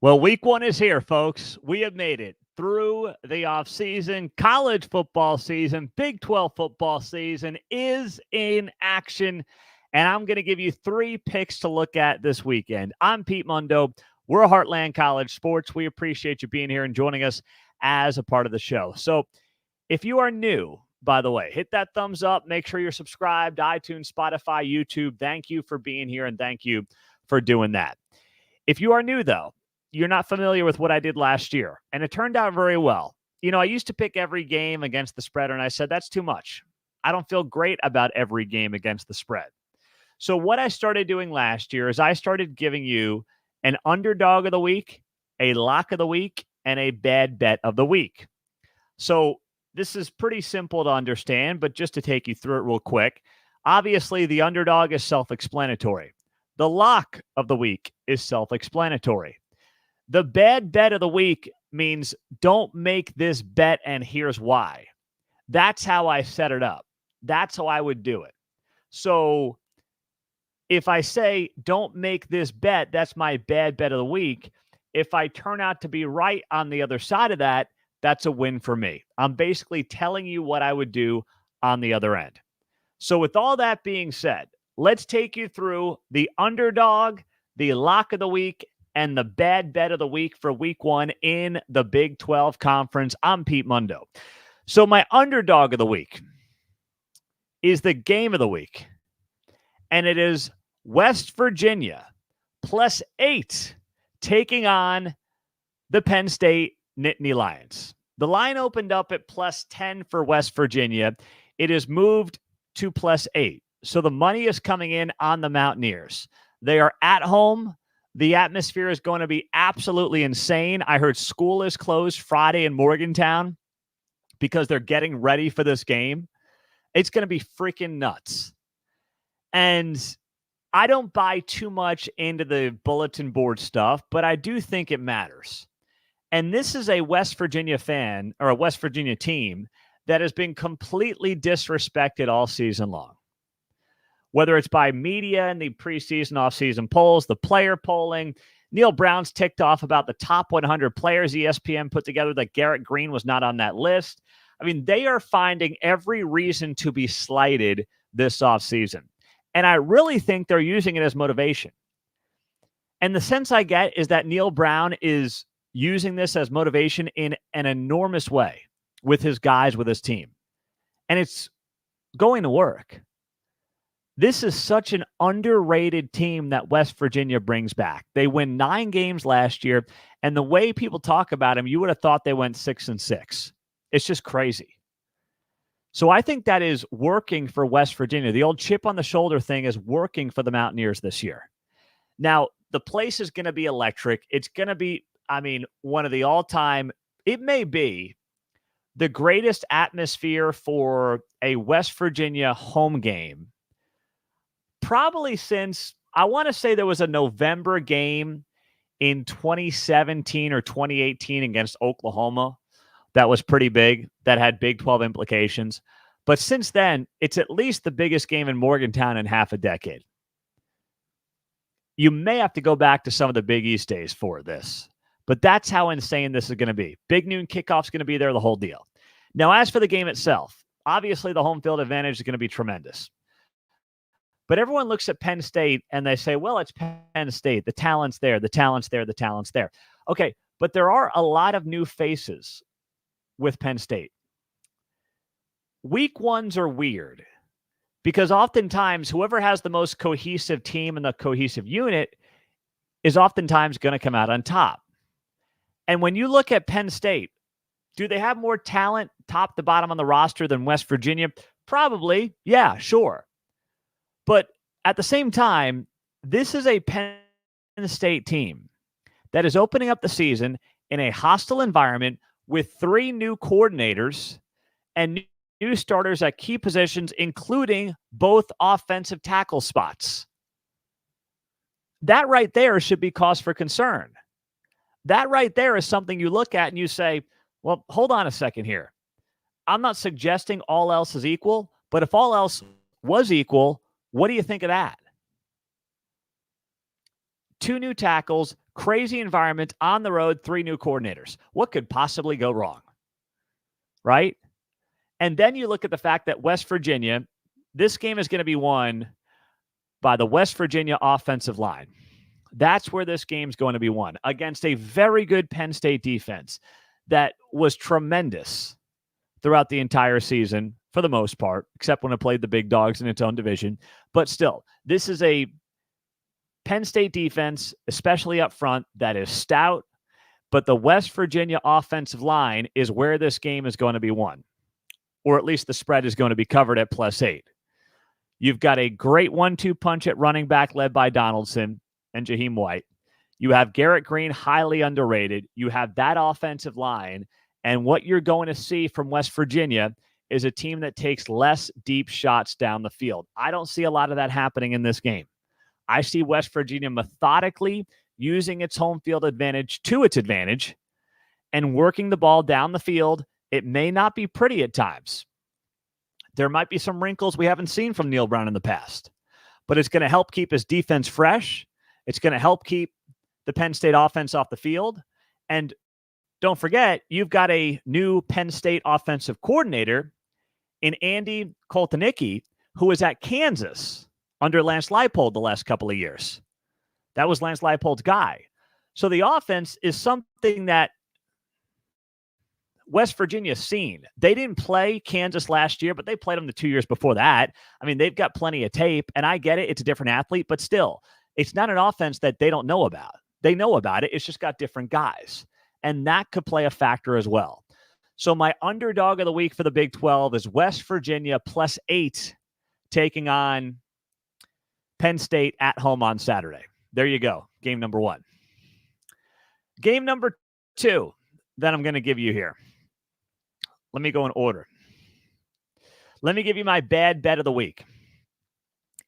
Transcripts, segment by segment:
Well, week one is here, folks. We have made it through the offseason. College football season, Big 12 football season is in action. And I'm going to give you three picks to look at this weekend. I'm Pete Mundo. We're Heartland College Sports. We appreciate you being here and joining us as a part of the show. So if you are new, by the way, hit that thumbs up. Make sure you're subscribed, iTunes, Spotify, YouTube. Thank you for being here, and thank you for doing that. If you are new, though, you're not familiar with what I did last year, and it turned out very well. You know, I used to pick every game against the spread, and I said, that's too much. I don't feel great about every game against the spread. So what I started doing last year is I started giving you an underdog of the week, a lock of the week, and a bad bet of the week. So this is pretty simple to understand, but just to take you through it real quick, obviously the underdog is self-explanatory. The lock of the week is self-explanatory. The bad bet of the week means don't make this bet, and here's why. That's how I set it up. That's how I would do it. So if I say don't make this bet, that's my bad bet of the week. If I turn out to be right on the other side of that, that's a win for me. I'm basically telling you what I would do on the other end. So with all that being said, let's take you through the underdog, the lock of the week, and the bad bet of the week for week one in the Big 12 Conference. I'm Pete Mundo. So my underdog of the week is the game of the week, and it is West Virginia +8 taking on the Penn State Nittany Lions. The line opened up at +10 for West Virginia. It is moved to +8. So the money is coming in on the Mountaineers. They are at home. The atmosphere is going to be absolutely insane. I heard school is closed Friday in Morgantown because they're getting ready for this game. It's going to be freaking nuts. And I don't buy too much into the bulletin board stuff, but I do think it matters. And this is a West Virginia fan or a West Virginia team that has been completely disrespected all season long. Whether it's by media and the preseason, offseason polls, the player polling, Neil Brown's ticked off about the top 100 players ESPN put together that Garrett Green was not on that list. I mean, they are finding every reason to be slighted this offseason. And I really think they're using it as motivation. And the sense I get is that Neil Brown is using this as motivation in an enormous way with his guys, with his team. And it's going to work. This is such an underrated team that West Virginia brings back. They win 9 games last year, and the way people talk about them, you would have thought they went 6-6. It's just crazy. So I think that is working for West Virginia. The old chip on the shoulder thing is working for the Mountaineers this year. Now, the place is going to be electric. It's going to be, one of the all-time, it may be the greatest atmosphere for a West Virginia home game probably since, I want to say there was a November game in 2017 or 2018 against Oklahoma that was pretty big, that had Big 12 implications. But since then, it's at least the biggest game in Morgantown in half a decade. You may have to go back to some of the Big East days for this, but that's how insane this is going to be. Big noon kickoff's going to be there, the whole deal. Now, as for the game itself, obviously the home field advantage is going to be tremendous. But everyone looks at Penn State and they say, well, it's Penn State. The talent's there, the talent's there, the talent's there. Okay, but there are a lot of new faces with Penn State. Week ones are weird because oftentimes whoever has the most cohesive team and the cohesive unit is oftentimes going to come out on top. And when you look at Penn State, do they have more talent top to bottom on the roster than West Virginia? Probably. Yeah, sure. But at the same time, this is a Penn State team that is opening up the season in a hostile environment with 3 new coordinators and new starters at key positions, including both offensive tackle spots. That right there should be cause for concern. That right there is something you look at and you say, well, hold on a second here. I'm not suggesting all else is equal, but if all else was equal, what do you think of that? 2 new tackles, crazy environment on the road, 3 new coordinators. What could possibly go wrong? Right? And then you look at the fact that West Virginia, this game is going to be won by the West Virginia offensive line. That's where this game's going to be won, against a very good Penn State defense that was tremendous throughout the entire season for the most part, except when it played the big dogs in its own division. But still, this is a Penn State defense, especially up front, that is stout. But the West Virginia offensive line is where this game is going to be won, or at least the spread is going to be covered at +8. You've got a great 1-2 punch at running back led by Donaldson and Jaheim White. You have Garrett Green, highly underrated. You have that offensive line. And what you're going to see from West Virginia is a team that takes less deep shots down the field. I don't see a lot of that happening in this game. I see West Virginia methodically using its home field advantage to its advantage and working the ball down the field. It may not be pretty at times. There might be some wrinkles we haven't seen from Neil Brown in the past, but it's going to help keep his defense fresh. It's going to help keep the Penn State offense off the field. And don't forget, you've got a new Penn State offensive coordinator in Andy Koltanicki, who was at Kansas under Lance Leipold the last couple of years. That was Lance Leipold's guy. So the offense is something that West Virginia's seen. They didn't play Kansas last year, but they played them the 2 years before that. I mean, they've got plenty of tape, and I get it. It's a different athlete, but still, it's not an offense that they don't know about. They know about it. It's just got different guys, and that could play a factor as well. So my underdog of the week for the Big 12 is West Virginia +8 taking on Penn State at home on Saturday. There you go. Game number 1. Game number 2 that I'm going to give you here. Let me go in order. Let me give you my bad bet of the week.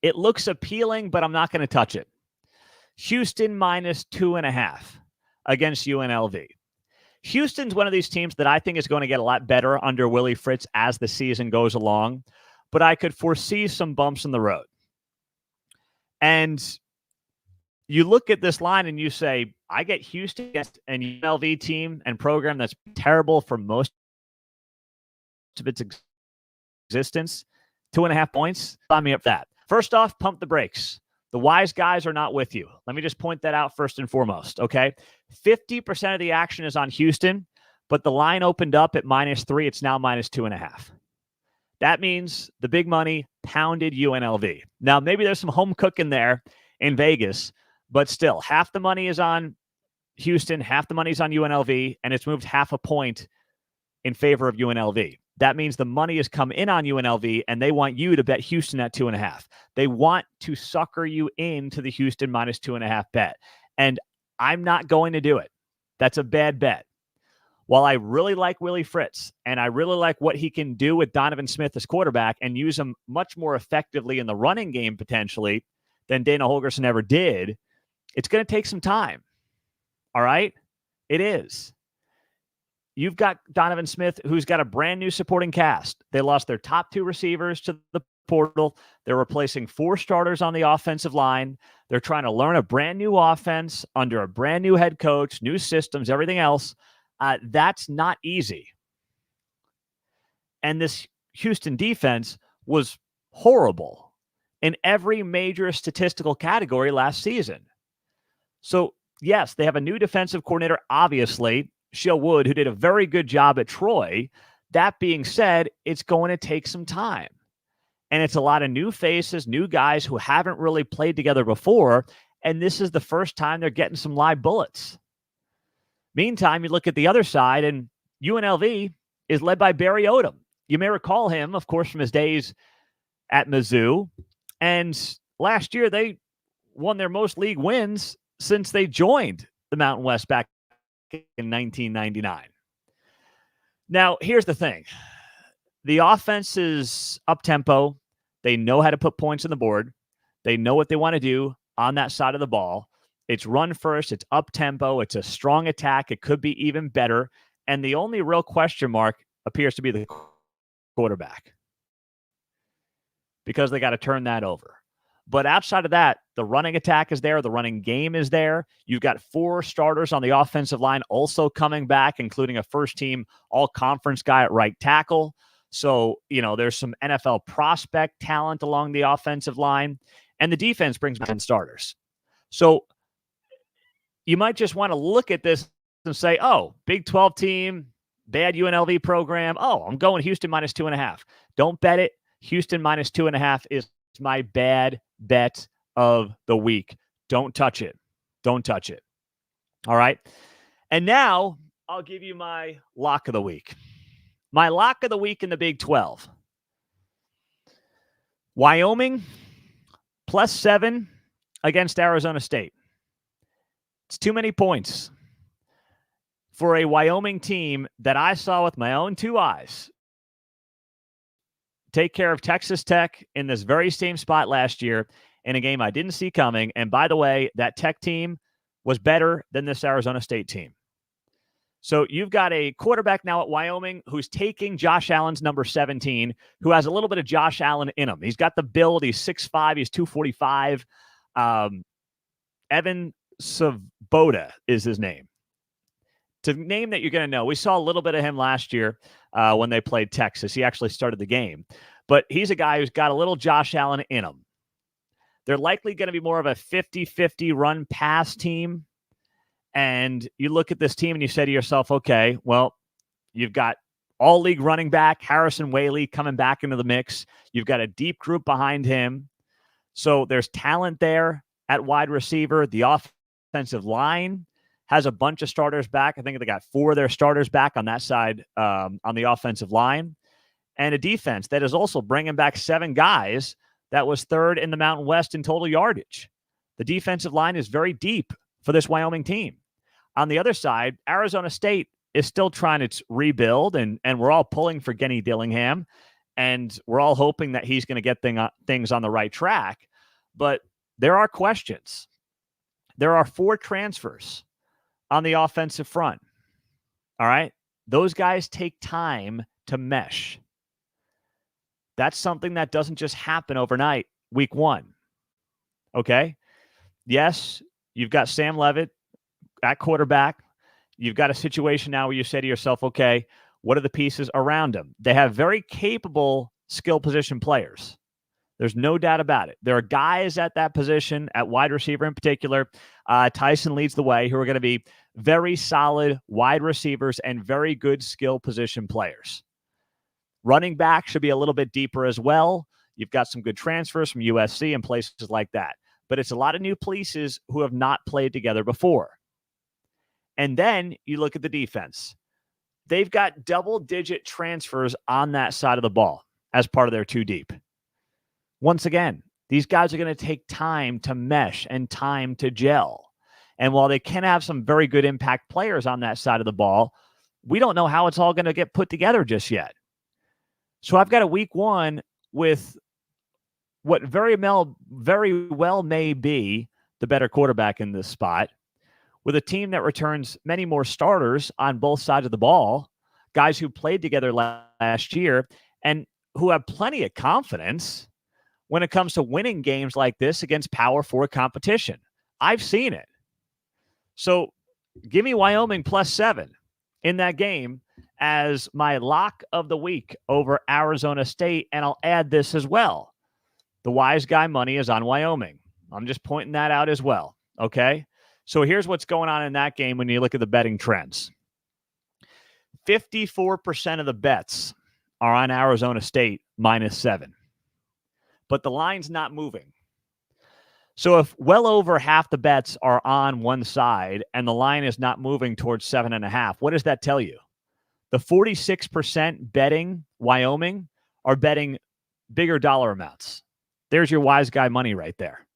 It looks appealing, but I'm not going to touch it. Houston -2.5 against UNLV. Houston's one of these teams that I think is going to get a lot better under Willie Fritz as the season goes along, but I could foresee some bumps in the road. And you look at this line and you say, I get Houston against an UNLV team and program that's terrible for most of its existence. 2.5 points. Sign me up for that. First off, pump the brakes. The wise guys are not with you. Let me just point that out first and foremost, okay? 50% of the action is on Houston, but the line opened up at -3. It's now -2.5. That means the big money pounded UNLV. Now, maybe there's some home cooking there in Vegas, but still, half the money is on Houston, half the money is on UNLV, and it's moved 0.5 point in favor of UNLV. That means the money has come in on UNLV, and they want you to bet Houston at 2.5. They want to sucker you into the Houston -2.5 bet. And I'm not going to do it. That's a bad bet. While I really like Willie Fritz, and I really like what he can do with Donovan Smith as quarterback and use him much more effectively in the running game potentially than Dana Holgorsen ever did, it's going to take some time. All right? It is. You've got Donovan Smith, who's got a brand new supporting cast. They lost their top 2 receivers to the portal. They're replacing 4 starters on the offensive line. They're trying to learn a brand new offense under a brand new head coach, new systems, everything else. That's not easy. And this Houston defense was horrible in every major statistical category last season. So, yes, they have a new defensive coordinator, obviously, Shill Wood, who did a very good job at Troy. That being said, it's going to take some time. And it's a lot of new faces, new guys who haven't really played together before. And this is the first time they're getting some live bullets. Meantime, you look at the other side, and UNLV is led by Barry Odom. You may recall him, of course, from his days at Mizzou. And last year, they won their most league wins since they joined the Mountain West back in 1999. Now, here's the thing. The offense is up-tempo. They know how to put points on the board. They know what they want to do on that side of the ball. It's run first. It's up-tempo. It's a strong attack. It could be even better. And the only real question mark appears to be the quarterback, because they got to turn that over. But outside of that, the running attack is there. The running game is there. You've got 4 starters on the offensive line also coming back, including a first-team all-conference guy at right tackle. So, there's some NFL prospect talent along the offensive line. And the defense brings back 10 starters. So you might just want to look at this and say, oh, Big 12 team, bad UNLV program. Oh, I'm going Houston -2.5. Don't bet it. Houston -2.5 is my bad bet of the week. Don't touch it. Don't touch it. All right. And now I'll give you my lock of the week. My lock of the week in the Big 12. Wyoming +7 against Arizona State. It's too many points for a Wyoming team that I saw with my own 2 eyes take care of Texas Tech in this very same spot last year in a game I didn't see coming. And by the way, that Tech team was better than this Arizona State team. So you've got a quarterback now at Wyoming who's taking Josh Allen's number 17, who has a little bit of Josh Allen in him. He's got the build. He's 6'5". He's 245. Evan Svoboda is his name. To name that you're going to know. We saw a little bit of him last year when they played Texas. He actually started the game. But he's a guy who's got a little Josh Allen in him. They're likely going to be more of a 50-50 run-pass team. And you look at this team and you say to yourself, okay, well, you've got all-league running back Harrison Whaley coming back into the mix. You've got a deep group behind him. So there's talent there at wide receiver. The offensive line has a bunch of starters back. I think they got 4 of their starters back on that side on the offensive line. And a defense that is also bringing back 7 guys that was 3rd in the Mountain West in total yardage. The defensive line is very deep for this Wyoming team. On the other side, Arizona State is still trying to rebuild, and we're all pulling for Genny Dillingham, and we're all hoping that he's going to get things on the right track. But there are questions. There are 4 transfers on the offensive front. All right? Those guys take time to mesh. That's something that doesn't just happen overnight, week 1. Okay? Yes, you've got Sam Leavitt at quarterback. You've got a situation now where you say to yourself, okay, what are the pieces around him? They have very capable skill position players. There's no doubt about it. There are guys at that position, at wide receiver in particular. Tyson leads the way, who are going to be very solid wide receivers and very good skill position players. Running back should be a little bit deeper as well. You've got some good transfers from USC and places like that. But it's a lot of new pieces who have not played together before. And then you look at the defense. They've got double-digit transfers on that side of the ball as part of their 2 deep. Once again, these guys are going to take time to mesh and time to gel. And while they can have some very good impact players on that side of the ball, we don't know how it's all going to get put together just yet. So I've got a week 1 with what very well may be the better quarterback in this spot, with a team that returns many more starters on both sides of the ball, guys who played together last year and who have plenty of confidence when it comes to winning games like this against Power 4 competition. I've seen it. So give me Wyoming +7 in that game as my lock of the week over Arizona State. And I'll add this as well. The wise guy money is on Wyoming. I'm just pointing that out as well. Okay. So here's what's going on in that game when you look at the betting trends. 54% of the bets are on Arizona State -7. But the line's not moving. So if well over half the bets are on one side and the line is not moving towards 7.5, what does that tell you? The 46% betting Wyoming are betting bigger dollar amounts. There's your wise guy money right there.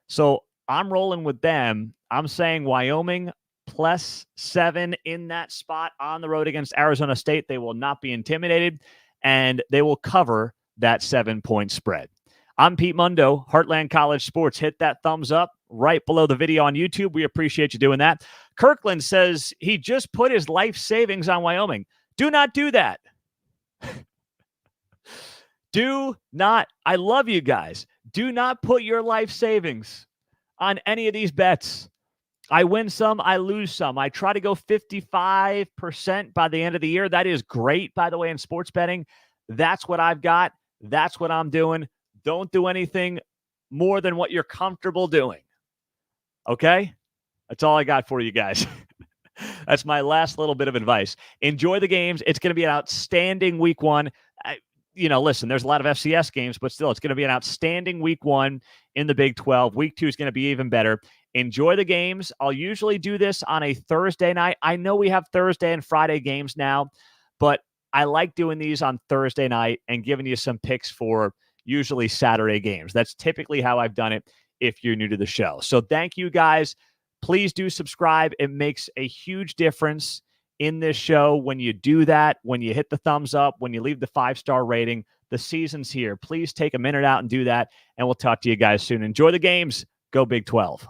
So I'm rolling with them. I'm saying Wyoming +7 in that spot on the road against Arizona State. They will not be intimidated, and they will cover that 7-point spread. I'm Pete Mundo, Heartland College Sports. Hit that thumbs up right below the video on YouTube. We appreciate you doing that. Kirkland says he just put his life savings on Wyoming. Do not do that. Do not. I love you guys. Do not put your life savings on any of these bets. I win some, I lose some. I try to go 55% by the end of the year. That is great, by the way, in sports betting. That's what I've got. That's what I'm doing. Don't do anything more than what you're comfortable doing. Okay? That's all I got for you guys. That's my last little bit of advice. Enjoy the games. It's going to be an outstanding week one. Listen, there's a lot of FCS games, but still, it's going to be an outstanding week one in the Big 12. Week 2 is going to be even better. Enjoy the games. I'll usually do this on a Thursday night. I know we have Thursday and Friday games now, but I like doing these on Thursday night and giving you some picks for usually Saturday games. That's typically how I've done it if you're new to the show. So thank you guys. Please do subscribe. It makes a huge difference in this show when you do that, when you hit the thumbs up, when you leave the 5-star rating. The season's here. Please take a minute out and do that, and we'll talk to you guys soon. Enjoy the games. Go Big 12.